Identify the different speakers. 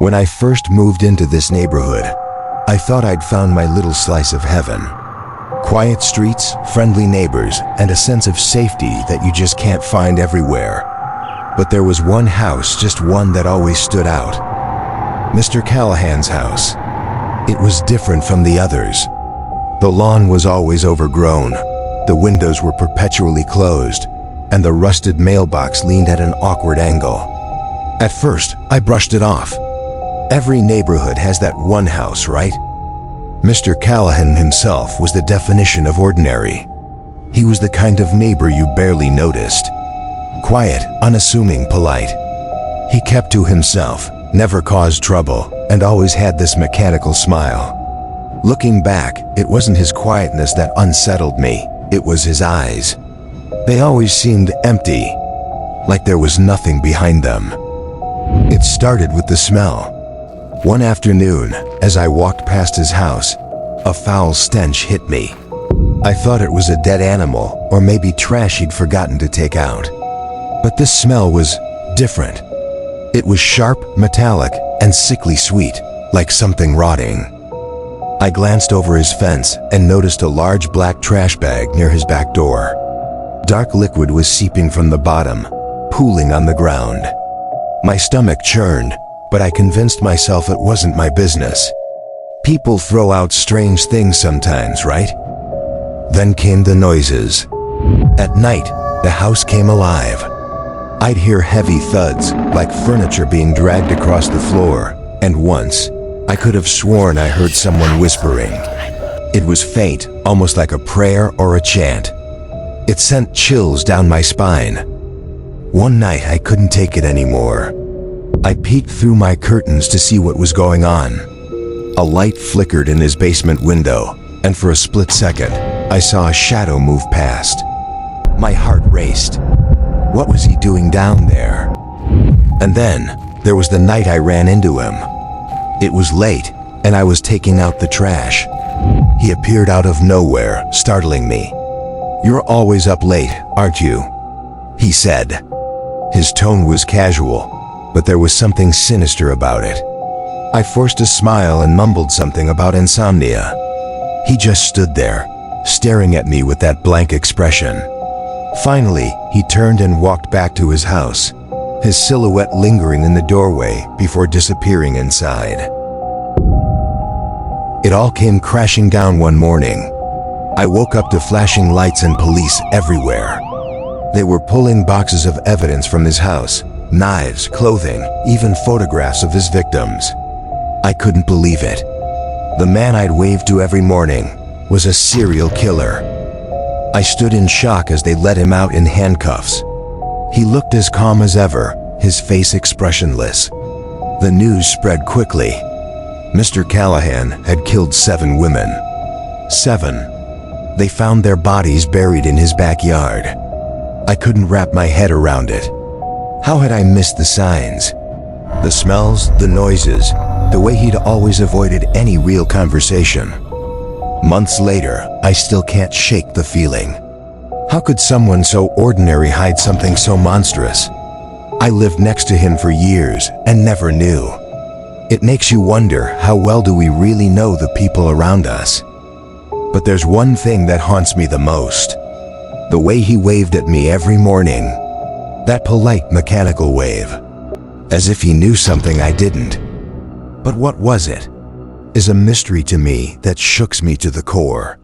Speaker 1: When I first moved into this neighborhood, I thought I'd found my little slice of heaven. Quiet streets, friendly neighbors, and a sense of safety that you just can't find everywhere. But there was one house, just one, that always stood out. Mr. Callahan's house. It was different from the others. The lawn was always overgrown, the windows were perpetually closed, and the rusted mailbox leaned at an awkward angle. At first, I brushed it off. Every neighborhood has that one house, right? Mr. Callahan himself was the definition of ordinary. He was the kind of neighbor you barely noticed. Quiet, unassuming, polite. He kept to himself, never caused trouble, and always had this mechanical smile. Looking back, it wasn't his quietness that unsettled me, it was his eyes. They always seemed empty, like there was nothing behind them. It started with the smell. One afternoon, as I walked past his house, a foul stench hit me. I thought it was a dead animal, or maybe trash he'd forgotten to take out. But this smell was different. It was sharp, metallic, and sickly sweet, like something rotting. I glanced over his fence and noticed a large black trash bag near his back door. Dark liquid was seeping from the bottom, pooling on the ground. My stomach churned, but I convinced myself it wasn't my business. People throw out strange things sometimes, right? Then came the noises. At night, the house came alive. I'd hear heavy thuds, like furniture being dragged across the floor, and once, I could have sworn I heard someone whispering. It was faint, almost like a prayer or a chant. It sent chills down my spine. One night, I couldn't take it anymore. I peeked through my curtains to see what was going on. A light flickered in his basement window, and for a split second, I saw a shadow move past. My heart raced. What was he doing down there? And then, there was the night I ran into him. It was late, and I was taking out the trash. He appeared out of nowhere, startling me. "You're always up late, aren't you?" he said. His tone was casual, but there was something sinister about it. I forced a smile and mumbled something about insomnia. He just stood there, staring at me with that blank expression. Finally, he turned and walked back to his house, his silhouette lingering in the doorway before disappearing inside. It all came crashing down one morning. I woke up to flashing lights and police everywhere. They were pulling boxes of evidence from his house, knives, clothing, even photographs of his victims. I couldn't believe it. The man I'd waved to every morning was a serial killer. I stood in shock as they let him out in handcuffs. He looked as calm as ever, his face expressionless. The news spread quickly. Mr. Callahan had killed 7 women. 7. They found their bodies buried in his backyard. I couldn't wrap my head around it. How had I missed the signs? The smells, the noises, the way he'd always avoided any real conversation. Months later, I still can't shake the feeling. How could someone so ordinary hide something so monstrous? I lived next to him for years and never knew. It makes you wonder, how well do we really know the people around us? But there's one thing that haunts me the most. The way he waved at me every morning. That polite, mechanical wave. As if he knew something I didn't. But what was it? Is a mystery to me that shooks me to the core.